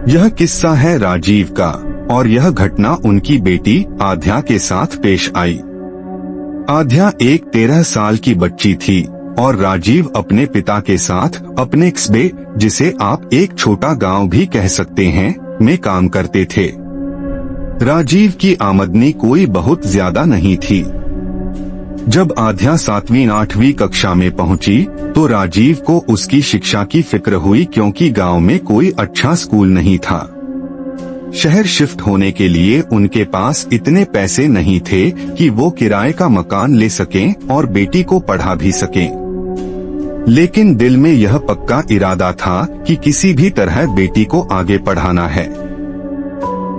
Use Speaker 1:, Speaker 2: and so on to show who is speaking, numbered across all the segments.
Speaker 1: यह किस्सा है राजीव का और यह घटना उनकी बेटी आध्या के साथ पेश आई। आध्या एक 13 साल की बच्ची थी और राजीव अपने पिता के साथ अपने कस्बे, जिसे आप एक छोटा गांव भी कह सकते हैं, में काम करते थे। राजीव की आमदनी कोई बहुत ज्यादा नहीं थी। जब आध्या 7वीं-8वीं कक्षा में पहुंची तो राजीव को उसकी शिक्षा की फिक्र हुई, क्योंकि गांव में कोई अच्छा स्कूल नहीं था। शहर शिफ्ट होने के लिए उनके पास इतने पैसे नहीं थे कि वो किराए का मकान ले सकें और बेटी को पढ़ा भी सकें। लेकिन दिल में यह पक्का इरादा था कि किसी भी तरह बेटी को आगे पढ़ाना है।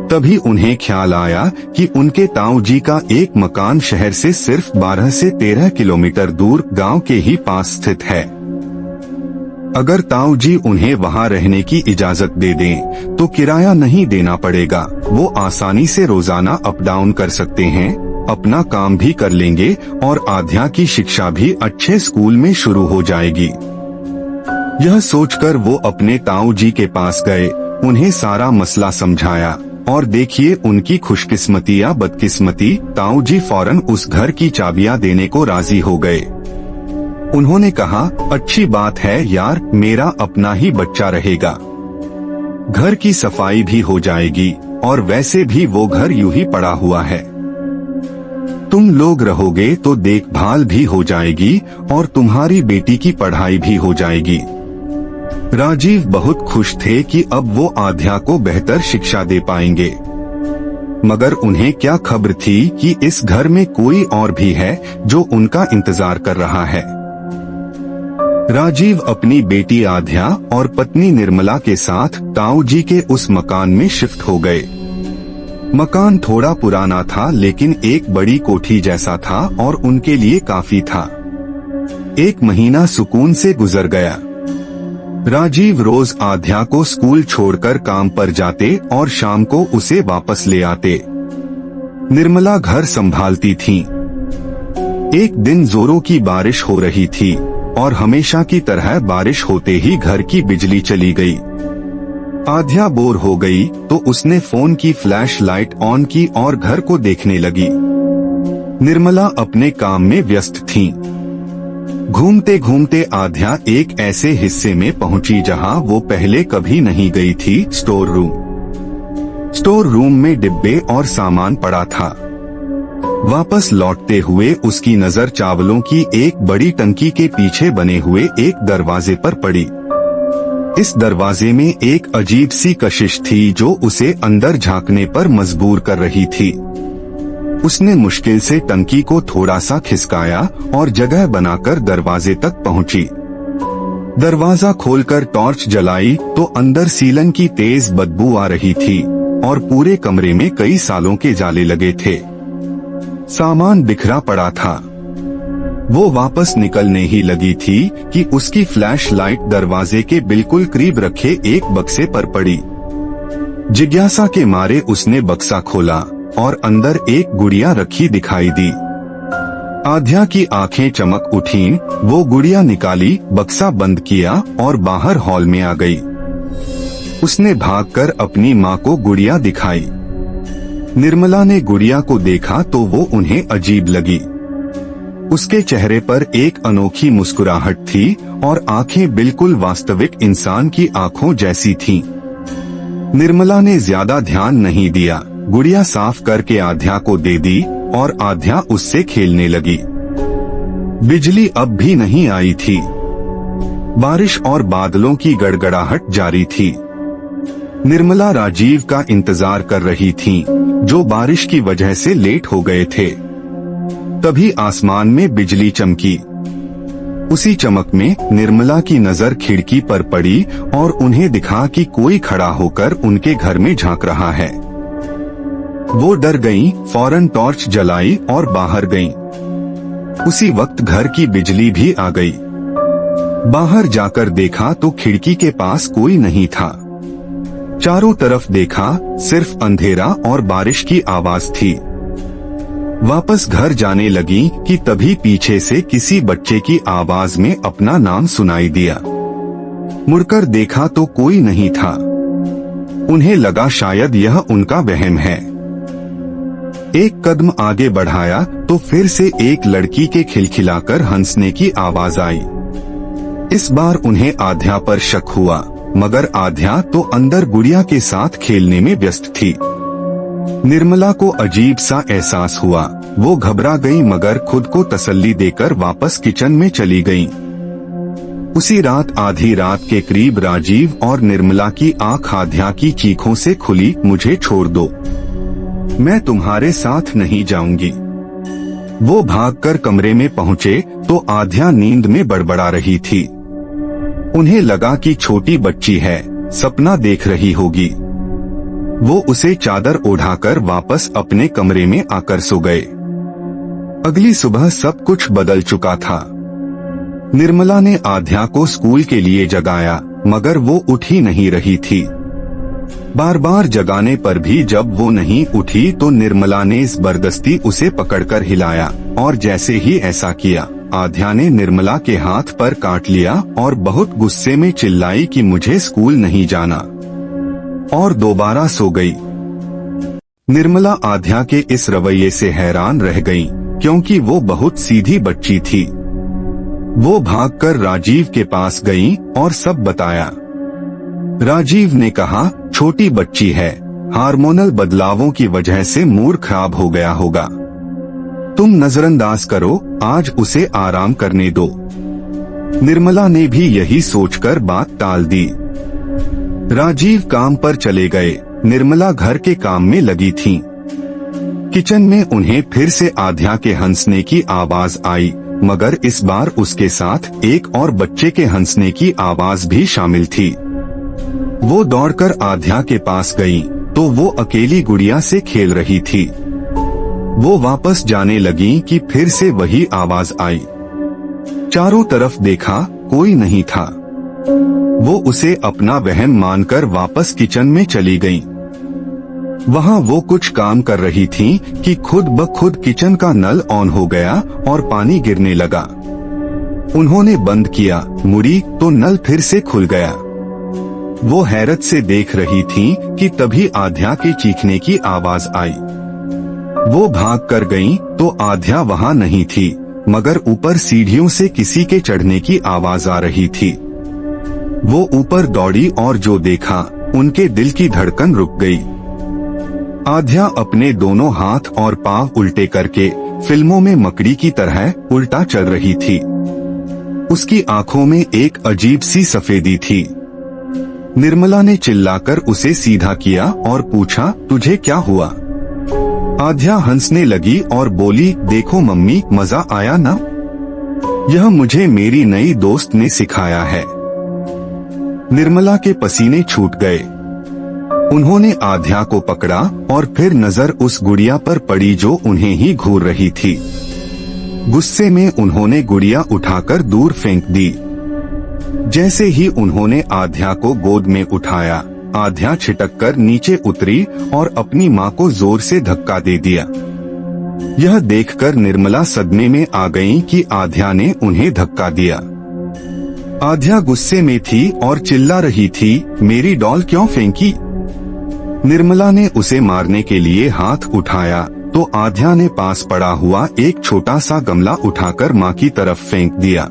Speaker 1: तभी उन्हें ख्याल आया कि उनके ताऊ जी का एक मकान शहर से सिर्फ 12 से 13 किलोमीटर दूर गांव के ही पास स्थित है। अगर ताऊ जी उन्हें वहां रहने की इजाजत दे दें तो किराया नहीं देना पड़ेगा, वो आसानी से रोजाना अप डाउन कर सकते हैं, अपना काम भी कर लेंगे और आध्या की शिक्षा भी अच्छे स्कूल में शुरू हो जाएगी। यह सोचकर वो अपने ताऊ जी के पास गए, उन्हें सारा मसला समझाया और देखिए उनकी खुशकिस्मती या बदकिस्मती, ताऊ जी फौरन उस घर की चाबियां देने को राजी हो गए। उन्होंने कहा, अच्छी बात है यार, मेरा अपना ही बच्चा रहेगा, घर की सफाई भी हो जाएगी और वैसे भी वो घर यूं ही पड़ा हुआ है, तुम लोग रहोगे तो देखभाल भी हो जाएगी और तुम्हारी बेटी की पढ़ाई भी हो जाएगी। राजीव बहुत खुश थे कि अब वो आध्या को बेहतर शिक्षा दे पाएंगे, मगर उन्हें क्या खबर थी कि इस घर में कोई और भी है जो उनका इंतजार कर रहा है। राजीव अपनी बेटी आध्या और पत्नी निर्मला के साथ ताऊ जी के उस मकान में शिफ्ट हो गए। मकान थोड़ा पुराना था लेकिन एक बड़ी कोठी जैसा था और उनके लिए काफी था। 1 महीना सुकून से गुजर गया। राजीव रोज आध्या को स्कूल छोड़कर काम पर जाते और शाम को उसे वापस ले आते। निर्मला घर संभालती थी। एक दिन जोरों की बारिश हो रही थी और हमेशा की तरह बारिश होते ही घर की बिजली चली गई। आध्या बोर हो गई तो उसने फोन की फ्लैश लाइट ऑन की और घर को देखने लगी। निर्मला अपने काम में व्यस्त थीं। घूमते घूमते आध्या एक ऐसे हिस्से में पहुंची जहां वो पहले कभी नहीं गई थी, स्टोर रूम। स्टोर रूम में डिब्बे और सामान पड़ा था। वापस लौटते हुए उसकी नजर चावलों की एक बड़ी टंकी के पीछे बने हुए एक दरवाजे पर पड़ी। इस दरवाजे में एक अजीब सी कशिश थी जो उसे अंदर झांकने पर मजबूर कर रही थी। उसने मुश्किल से टंकी को थोड़ा सा खिसकाया और जगह बनाकर दरवाजे तक पहुंची। दरवाजा खोलकर टॉर्च जलाई तो अंदर सीलन की तेज बदबू आ रही थी और पूरे कमरे में कई सालों के जाले लगे थे। सामान बिखरा पड़ा था। वो वापस निकलने ही लगी थी कि उसकी फ्लैश लाइट दरवाजे के बिल्कुल करीब रखे एक बक्से पर पड़ी। जिज्ञासा के मारे उसने बक्सा खोला और अंदर एक गुड़िया रखी दिखाई दी। आध्या की आंखें चमक उठीं, वो गुड़िया निकाली, बक्सा बंद किया और बाहर हॉल में आ गई। उसने भागकर अपनी माँ को गुड़िया दिखाई। निर्मला ने गुड़िया को देखा तो वो उन्हें अजीब लगी। उसके चेहरे पर एक अनोखी मुस्कुराहट थी और आंखें बिल्कुल वास्तविक इंसान की आंखों जैसी थीं। निर्मला ने ज्यादा ध्यान नहीं दिया, गुड़िया साफ करके आध्या को दे दी और आध्या उससे खेलने लगी। बिजली अब भी नहीं आई थी। बारिश और बादलों की गड़गड़ाहट जारी थी। निर्मला राजीव का इंतजार कर रही थीं, जो बारिश की वजह से लेट हो गए थे। तभी आसमान में बिजली चमकी। उसी चमक में निर्मला की नजर खिड़की पर पड़ी और उन्हें दिखा कि कोई खड़ा होकर उनके घर में झांक रहा है। वो डर गईं, फौरन टॉर्च जलाई और बाहर गईं। उसी वक्त घर की बिजली भी आ गई। बाहर जाकर देखा तो खिड़की के पास कोई नहीं था। चारों तरफ देखा, सिर्फ अंधेरा और बारिश की आवाज थी। वापस घर जाने लगी कि तभी पीछे से किसी बच्चे की आवाज में अपना नाम सुनाई दिया। मुड़कर देखा तो कोई नहीं था। उन्हें लगा शायद यह उनका वहम है। एक कदम आगे बढ़ाया तो फिर से एक लड़की के खिलखिलाकर हंसने की आवाज आई। इस बार उन्हें आध्या पर शक हुआ, मगर आध्या तो अंदर गुड़िया के साथ खेलने में व्यस्त थी। निर्मला को अजीब सा एहसास हुआ। वो घबरा गई मगर खुद को तसल्ली देकर वापस किचन में चली गई। उसी रात आधी रात के करीब राजीव और निर्मला की आंख आध्या की चीखों से खुली। मुझे छोड़ दो, मैं तुम्हारे साथ नहीं जाऊंगी। वो भागकर कमरे में पहुंचे तो आध्या नींद में बड़बड़ा रही थी। उन्हें लगा कि छोटी बच्ची है, सपना देख रही होगी। वो उसे चादर ओढ़ाकर वापस अपने कमरे में आकर सो गए। अगली सुबह सब कुछ बदल चुका था। निर्मला ने आध्या को स्कूल के लिए जगाया, मगर वो उठ ही नहीं रही थी। बार बार जगाने पर भी जब वो नहीं उठी तो निर्मला ने जबरदस्ती उसे पकड़कर हिलाया, और जैसे ही ऐसा किया आध्या ने निर्मला के हाथ पर काट लिया और बहुत गुस्से में चिल्लाई कि मुझे स्कूल नहीं जाना, और दोबारा सो गई। निर्मला आध्या के इस रवैये से हैरान रह गई, क्योंकि वो बहुत सीधी बच्ची थी। वो भागकर राजीव के पास गई और सब बताया। राजीव ने कहा, छोटी बच्ची है, हार्मोनल बदलावों की वजह से मूड खराब हो गया होगा। तुम नजरअंदाज करो, आज उसे आराम करने दो। निर्मला ने भी यही सोचकर बात टाल दी। राजीव काम पर चले गए। निर्मला घर के काम में लगी थी। किचन में उन्हें फिर से आध्या के हंसने की आवाज आई, मगर इस बार उसके साथ एक और बच्चे के हंसने की आवाज भी शामिल थी। वो दौड़कर आध्या के पास गई तो वो अकेली गुड़िया से खेल रही थी। वो वापस जाने लगी कि फिर से वही आवाज आई। चारों तरफ देखा, कोई नहीं था। वो उसे अपना वहम मानकर वापस किचन में चली गई। वहाँ वो कुछ काम कर रही थी कि खुद ब खुद किचन का नल ऑन हो गया और पानी गिरने लगा। उन्होंने बंद किया, मुड़ी तो नल फिर से खुल गया। वो हैरत से देख रही थी कि तभी आध्या के चीखने की आवाज आई। वो भाग कर गई तो आध्या वहाँ नहीं थी, मगर ऊपर सीढ़ियों से किसी के चढ़ने की आवाज आ रही थी। वो ऊपर दौड़ी और जो देखा, उनके दिल की धड़कन रुक गई। आध्या अपने दोनों हाथ और पांव उल्टे करके फिल्मों में मकड़ी की तरह उल्टा चल रही थी। उसकी आंखों में एक अजीब सी सफेदी थी। निर्मला ने चिल्लाकर उसे सीधा किया और पूछा, तुझे क्या हुआ? आध्या हंसने लगी और बोली, देखो मम्मी, मजा आया ना? यह मुझे मेरी नई दोस्त ने सिखाया है। निर्मला के पसीने छूट गए। उन्होंने आध्या को पकड़ा और फिर नजर उस गुड़िया पर पड़ी जो उन्हें ही घूर रही थी। गुस्से में उन्होंने गुड़िया उठाकर दूर फेंक दी। जैसे ही उन्होंने आध्या को गोद में उठाया, आध्या छिटककर नीचे उतरी और अपनी माँ को जोर से धक्का दे दिया। यह देखकर निर्मला सदमे में आ गई कि आध्या ने उन्हें धक्का दिया। आध्या गुस्से में थी और चिल्ला रही थी, मेरी डॉल क्यों फेंकी? निर्मला ने उसे मारने के लिए हाथ उठाया तो आध्या ने पास पड़ा हुआ एक छोटा सा गमला उठाकर माँ की तरफ फेंक दिया।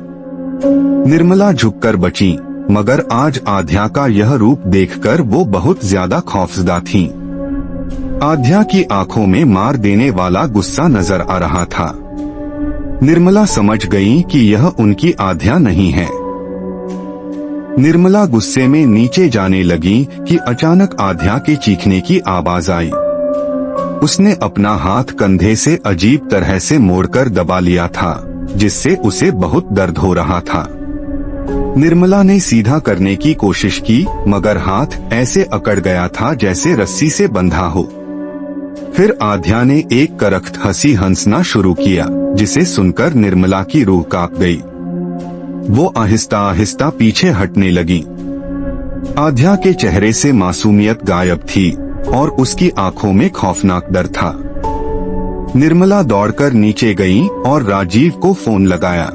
Speaker 1: निर्मला झुककर बची, मगर आज आध्या का यह रूप देखकर वो बहुत ज्यादा खौफजदा थीं। आध्या की आंखों में मार देने वाला गुस्सा नजर आ रहा था। निर्मला समझ गई कि यह उनकी आध्या नहीं है। निर्मला गुस्से में नीचे जाने लगी कि अचानक आध्या के चीखने की आवाज आई। उसने अपना हाथ कंधे से अजीब तरह से मोड़कर दबा लिया था, जिससे उसे बहुत दर्द हो रहा था। निर्मला ने सीधा करने की कोशिश की, मगर हाथ ऐसे अकड़ गया था जैसे रस्सी से बंधा हो। फिर आध्या ने एक करख्त हंसी हंसना शुरू किया, जिसे सुनकर निर्मला की रूह कांप गई। वो आहिस्ता आहिस्ता पीछे हटने लगी। आध्या के चेहरे से मासूमियत गायब थी और उसकी आंखों में खौफनाक डर था। निर्मला दौड़कर नीचे गई और राजीव को फोन लगाया।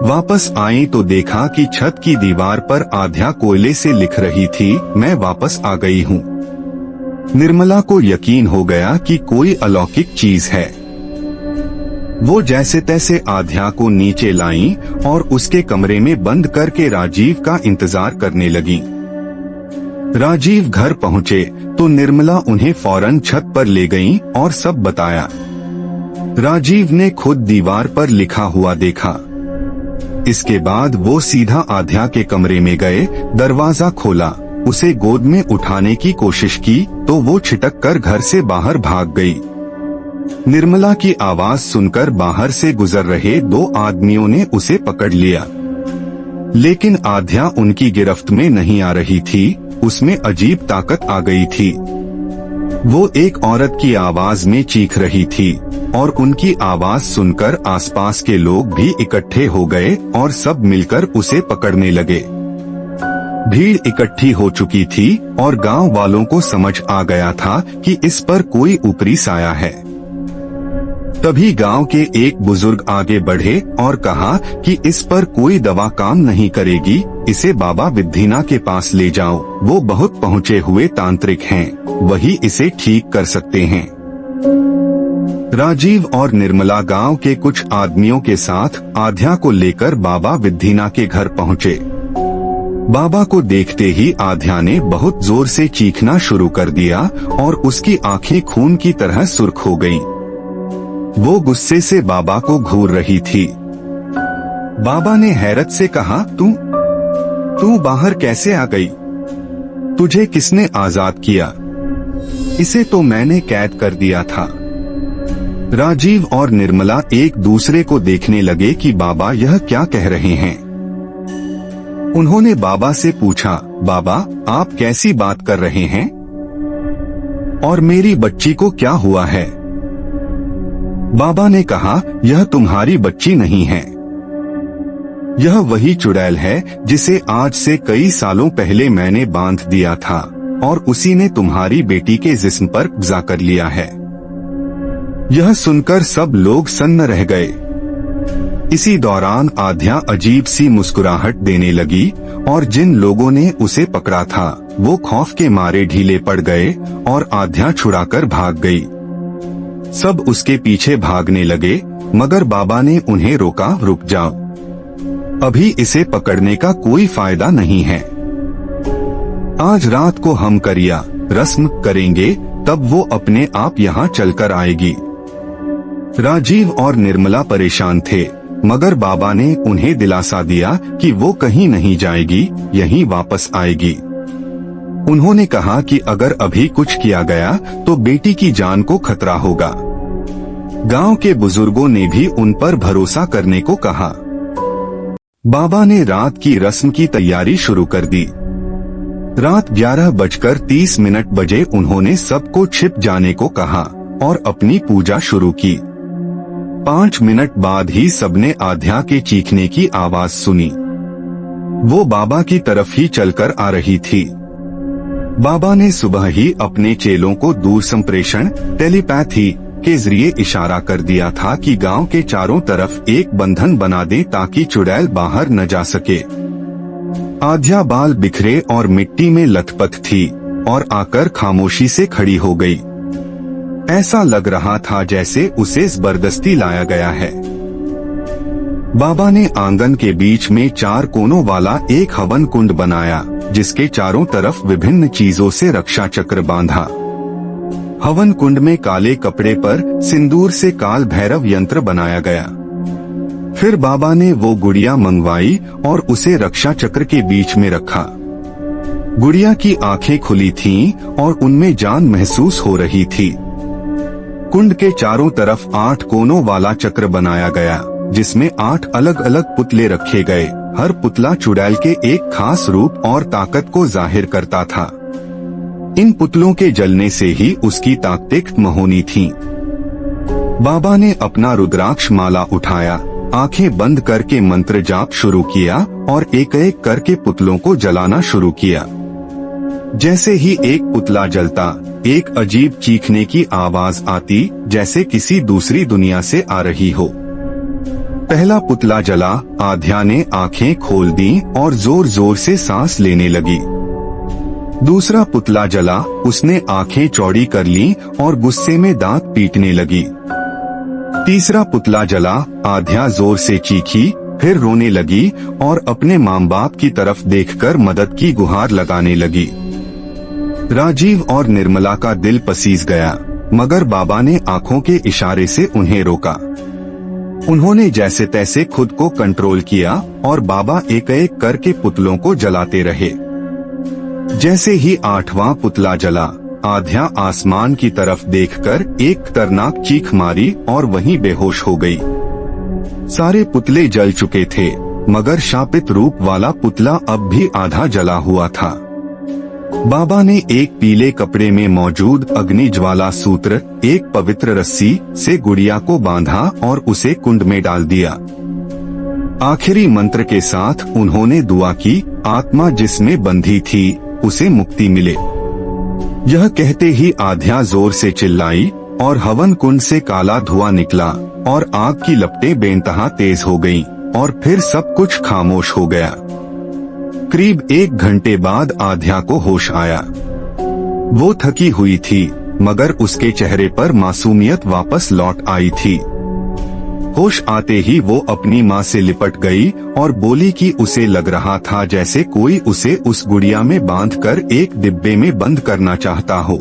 Speaker 1: वापस आई तो देखा कि छत की दीवार पर आध्या कोयले से लिख रही थी, मैं वापस आ गई हूँ। निर्मला को यकीन हो गया कि कोई अलौकिक चीज है। वो जैसे तैसे आध्या को नीचे लाईं और उसके कमरे में बंद करके राजीव का इंतजार करने लगी। राजीव घर पहुँचे तो निर्मला उन्हें फौरन छत पर ले गईं और सब बताया। राजीव ने खुद दीवार पर लिखा हुआ देखा। इसके बाद वो सीधा आध्या के कमरे में गए, दरवाजा खोला, उसे गोद में उठाने की कोशिश की तो वो छिटक कर घर से बाहर भाग गई। निर्मला की आवाज सुनकर बाहर से गुजर रहे 2 आदमियों ने उसे पकड़ लिया, लेकिन आध्या उनकी गिरफ्त में नहीं आ रही थी। उसमें अजीब ताकत आ गई थी। वो एक औरत की आवाज में चीख रही थी और उनकी आवाज सुनकर आसपास के लोग भी इकट्ठे हो गए और सब मिलकर उसे पकड़ने लगे। भीड़ इकट्ठी हो चुकी थी और गांव वालों को समझ आ गया था कि इस पर कोई ऊपरी साया है। तभी गांव के एक बुजुर्ग आगे बढ़े और कहा कि इस पर कोई दवा काम नहीं करेगी, इसे बाबा विद्धिनाथ के पास ले जाओ, वो बहुत पहुँचे हुए तांत्रिक हैं, वही इसे ठीक कर सकते हैं। राजीव और निर्मला गांव के कुछ आदमियों के साथ आध्या को लेकर बाबा विद्धिनाथ के घर पहुँचे। बाबा को देखते ही आध्या ने बहुत जोर से चीखना शुरू कर दिया और उसकी आंखें खून की तरह सुर्ख हो गईं। वो गुस्से से बाबा को घूर रही थी। बाबा ने हैरत से कहा, तू बाहर कैसे आ गई? तुझे किसने आजाद किया? इसे तो मैंने कैद कर दिया था। राजीव और निर्मला एक दूसरे को देखने लगे कि बाबा यह क्या कह रहे हैं। उन्होंने बाबा से पूछा, बाबा आप कैसी बात कर रहे हैं? और मेरी बच्ची को क्या हुआ है? बाबा ने कहा, यह तुम्हारी बच्ची नहीं है, यह वही चुड़ैल है जिसे आज से कई सालों पहले मैंने बांध दिया था और उसी ने तुम्हारी बेटी के जिस्म पर कब्जा कर लिया है। यह सुनकर सब लोग सन्न रह गए। इसी दौरान आध्या अजीब सी मुस्कुराहट देने लगी और जिन लोगों ने उसे पकड़ा था वो खौफ के मारे ढीले पड़ गए और आध्या छुड़ाकर भाग गई। सब उसके पीछे भागने लगे, मगर बाबा ने उन्हें रोका, रुक जाओ, अभी इसे पकड़ने का कोई फायदा नहीं है। आज रात को हम करिया रस्म करेंगे, तब वो अपने आप यहाँ चलकर आएगी। राजीव और निर्मला परेशान थे, मगर बाबा ने उन्हें दिलासा दिया कि वो कहीं नहीं जाएगी, यहीं वापस आएगी। उन्होंने कहा कि अगर अभी कुछ किया गया तो बेटी की जान को खतरा होगा। गांव के बुजुर्गों ने भी उन पर भरोसा करने को कहा। बाबा ने रात की रस्म की तैयारी शुरू कर दी। रात 11:30 बजे उन्होंने सबको छिप जाने को कहा और अपनी पूजा शुरू की। 5 मिनट बाद ही सबने आध्या के चीखने की आवाज सुनी। वो बाबा की तरफ ही चलकर आ रही थी। बाबा ने सुबह ही अपने चेलों को दूर संप्रेषण टेलीपैथी के जरिए इशारा कर दिया था कि गांव के चारों तरफ एक बंधन बना दे ताकि चुड़ैल बाहर न जा सके। आध्या बाल बिखरे और मिट्टी में लथपथ थी और आकर खामोशी से खड़ी हो गई। ऐसा लग रहा था जैसे उसे जबरदस्ती लाया गया है। बाबा ने आंगन के बीच में 4 कोनों वाला एक हवन कुंड बनाया, जिसके चारों तरफ विभिन्न चीजों से रक्षा चक्र बांधा। हवन कुंड में काले कपड़े पर सिंदूर से काल भैरव यंत्र बनाया गया। फिर बाबा ने वो गुड़िया मंगवाई और उसे रक्षा चक्र के बीच में रखा। गुड़िया की आंखें खुली थीं और उनमें जान महसूस हो रही थी। कुंड के चारों तरफ 8 कोनों वाला चक्र बनाया गया, जिसमें 8 अलग अलग पुतले रखे गए। हर पुतला चुड़ैल के एक खास रूप और ताकत को जाहिर करता था। इन पुतलों के जलने से ही उसकी ताकतें खत्म होनी थीं। बाबा ने अपना रुद्राक्ष माला उठाया, आंखें बंद करके मंत्र जाप शुरू किया और एक एक करके पुतलों को जलाना शुरू किया। जैसे ही एक पुतला जलता, एक अजीब चीखने की आवाज आती, जैसे किसी दूसरी दुनिया से आ रही हो। पहला पुतला जला, आध्या ने आंखें खोल दी और जोर जोर से सांस लेने लगी। दूसरा पुतला जला, उसने आंखें चौड़ी कर ली और गुस्से में दांत पीटने लगी। तीसरा पुतला जला, आध्या जोर से चीखी, फिर रोने लगी और अपने माँ बाप की तरफ देखकर मदद की गुहार लगाने लगी। राजीव और निर्मला का दिल पसीज गया, मगर बाबा ने आंखों के इशारे से उन्हें रोका। उन्होंने जैसे तैसे खुद को कंट्रोल किया और बाबा एक एक करके पुतलों को जलाते रहे। जैसे ही 8वां पुतला जला, आध्या आसमान की तरफ देखकर एक खतरनाक चीख मारी और वहीं बेहोश हो गई। सारे पुतले जल चुके थे, मगर शापित रूप वाला पुतला अब भी आधा जला हुआ था। बाबा ने एक पीले कपड़े में मौजूद अग्नि ज्वाला सूत्र, एक पवित्र रस्सी से गुड़िया को बांधा और उसे कुंड में डाल दिया। आखिरी मंत्र के साथ उन्होंने दुआ की, आत्मा जिसमें बंधी थी उसे मुक्ति मिले। यह कहते ही आध्या जोर से चिल्लाई और हवन कुंड से काला धुआं निकला और आग की लपटें बेनतहा तेज हो गईं और फिर सब कुछ खामोश हो गया। करीब 1 घंटे बाद आध्या को होश आया। वो थकी हुई थी, मगर उसके चेहरे पर मासूमियत वापस लौट आई थी। होश आते ही वो अपनी माँ से लिपट गई और बोली कि उसे लग रहा था जैसे कोई उसे उस गुड़िया में बांधकर एक डिब्बे में बंद करना चाहता हो।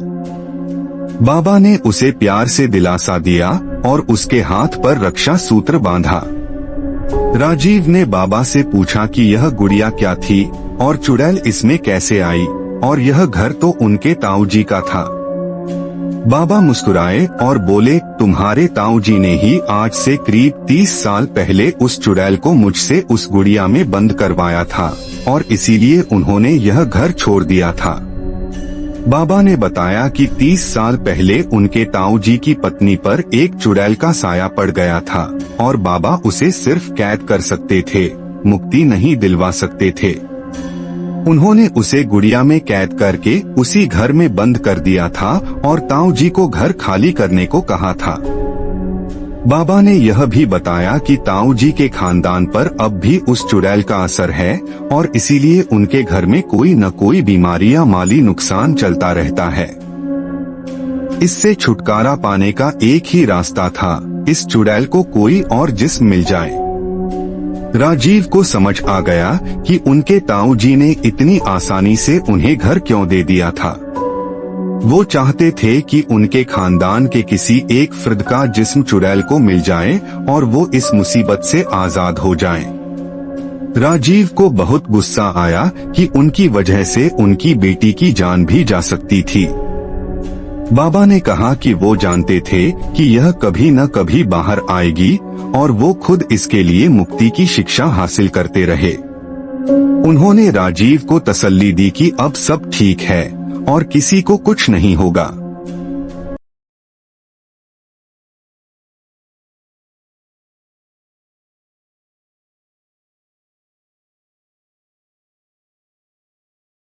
Speaker 1: बाबा ने उसे प्यार से दिलासा दिया और उसके हाथ पर रक्षा सूत्र बांधा। राजीव ने बाबा से पूछा कि यह गुड़िया क्या थी और चुड़ैल इसमें कैसे आई, और यह घर तो उनके ताऊ जी का था। बाबा मुस्कुराए और बोले, तुम्हारे ताऊ जी ने ही आज से करीब 30 साल पहले उस चुड़ैल को मुझसे उस गुड़िया में बंद करवाया था और इसीलिए उन्होंने यह घर छोड़ दिया था। बाबा ने बताया कि 30 साल पहले उनके ताऊ जी की पत्नी पर एक चुड़ैल का साया पड़ गया था और बाबा उसे सिर्फ कैद कर सकते थे, मुक्ति नहीं दिलवा सकते थे। उन्होंने उसे गुड़िया में कैद करके उसी घर में बंद कर दिया था और ताऊ जी को घर खाली करने को कहा था। बाबा ने यह भी बताया कि ताऊ जी के खानदान पर अब भी उस चुड़ैल का असर है और इसीलिए उनके घर में कोई न कोई बीमारी या माली नुकसान चलता रहता है। इससे छुटकारा पाने का एक ही रास्ता था, इस चुड़ैल को कोई और जिस्म मिल जाए। राजीव को समझ आ गया कि उनके ताऊ जी ने इतनी आसानी से उन्हें घर क्यों दे दिया था। वो चाहते थे कि उनके खानदान के किसी एक फर्द का जिस्म चुड़ैल को मिल जाए और वो इस मुसीबत से आजाद हो जाएं। राजीव को बहुत गुस्सा आया कि उनकी वजह से उनकी बेटी की जान भी जा सकती थी। बाबा ने कहा कि वो जानते थे कि यह कभी न कभी बाहर आएगी और वो खुद इसके लिए मुक्ति की शिक्षा हासिल करते रहे। उन्होंने राजीव को तसल्ली दी कि अब सब ठीक है और किसी को कुछ नहीं होगा।